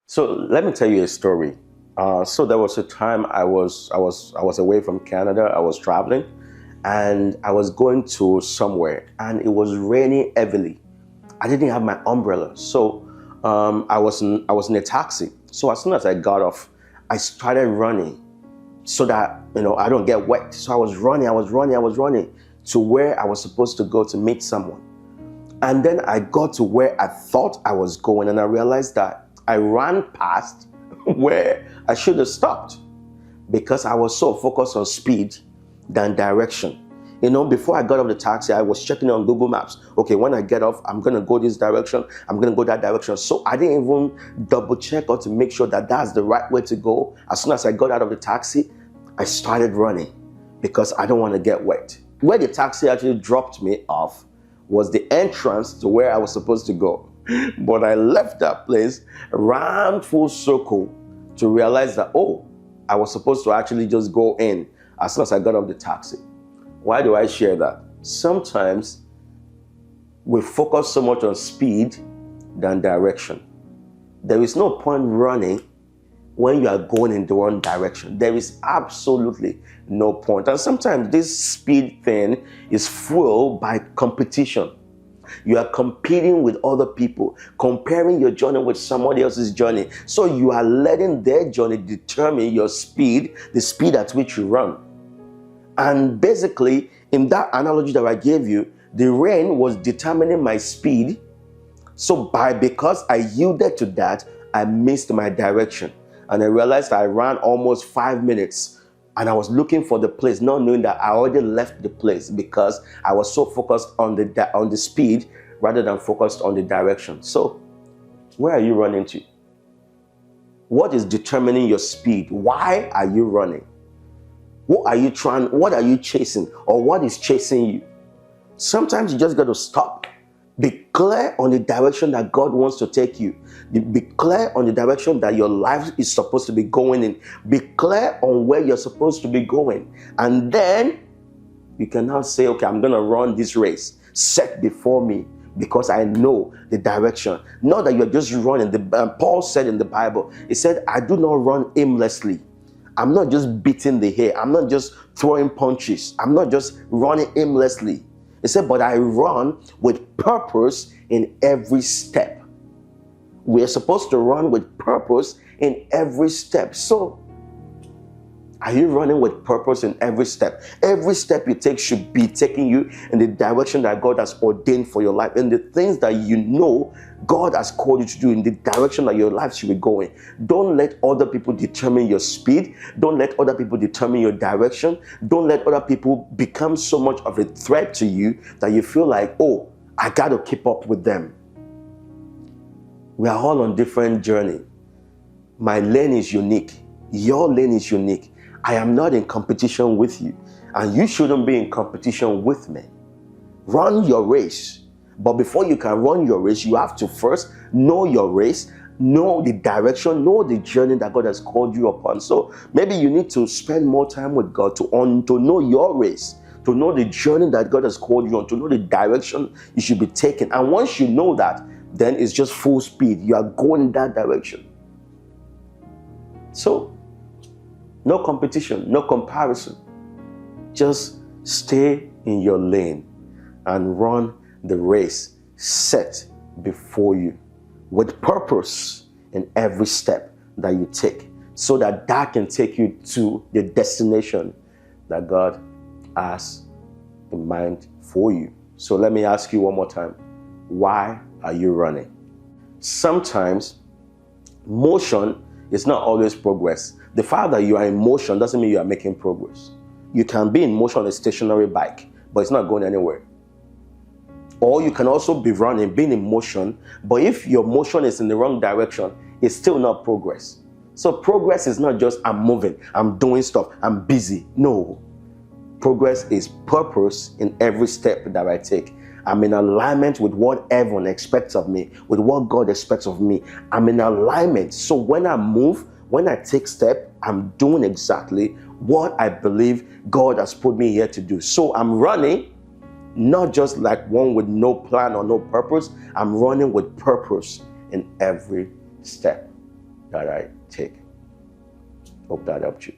So let me tell you a story. So there was a time I was away from Canada. I was traveling, and I was going to somewhere, and it was raining heavily. I didn't have my umbrella, so I was in a taxi. So as soon as I got off, I started running so that I don't get wet. So I was running to where I was supposed to go to meet someone. And then I got to where I thought I was going, and I realized that I ran past where I should have stopped because I was so focused on speed than direction. Before I got off the taxi, I was checking on Google Maps. Okay, when I get off, I'm going to go this direction, I'm going to go that direction. So I didn't even double check or to make sure that that's the right way to go. As soon as I got out of the taxi, I started running because I don't want to get wet. Where the taxi actually dropped me off was the entrance to where I was supposed to go. But I left that place, ran full circle to realize that, I was supposed to actually just go in as soon as I got off the taxi. Why do I share that? Sometimes we focus so much on speed than direction. There is no point running when you are going in the wrong direction. There is absolutely no point. And sometimes this speed thing is fueled by competition. You are competing with other people, comparing your journey with somebody else's journey. So you are letting their journey determine your speed, the speed at which you run. And basically, in that analogy that I gave you, the rain was determining my speed. So because I yielded to that, I missed my direction. And I realized I ran almost 5 minutes, and I was looking for the place, not knowing that I already left the place because I was so focused on the speed rather than focused on the direction. So where are you running to? What is determining your speed? Why are you running? What are you chasing, or what is chasing you? Sometimes you just got to stop. Be clear on the direction that God wants to take you. Be clear on the direction that your life is supposed to be going in. Be clear on where you're supposed to be going. And then you can now say, okay, I'm going to run this race set before me because I know the direction. Not that you're just running. Paul said in the Bible, he said, I do not run aimlessly. I'm not just beating the air. I'm not just throwing punches. I'm not just running aimlessly. He said, but I run with purpose in every step. We're supposed to run with purpose in every step. So, are you running with purpose in every step? Every step you take should be taking you in the direction that God has ordained for your life, and the things that you know God has called you to do, in the direction that your life should be going. Don't let other people determine your speed. Don't let other people determine your direction. Don't let other people become so much of a threat to you that you feel like, I got to keep up with them. We are all on different journey. My lane is unique. Your lane is unique. I am not in competition with you, and you shouldn't be in competition with me. Run your race. But before you can run your race, you have to first know your race, know the direction, know the journey that God has called you upon. So maybe you need to spend more time with God to know your race, to know the journey that God has called you on, to know the direction you should be taking. And once you know that, then it's just full speed. You are going in that direction. So, no competition, no comparison. Just stay in your lane and run the race set before you with purpose in every step that you take, so that can take you to the destination that God has in mind for you. So let me ask you one more time. Why are you running? Sometimes motion is not always progress. The fact that you are in motion doesn't mean you are making progress. You can be in motion on a stationary bike, but it's not going anywhere. Or you can also be running, being in motion, but if your motion is in the wrong direction, it's still not progress. So progress is not just I'm moving, I'm doing stuff, I'm busy. No. Progress is purpose in every step that I take. I'm in alignment with what everyone expects of me, with what God expects of me. I'm in alignment. So when I move, when I take step, I'm doing exactly what I believe God has put me here to do. So I'm running, not just like one with no plan or no purpose. I'm running with purpose in every step. that I take. Hope that helped you.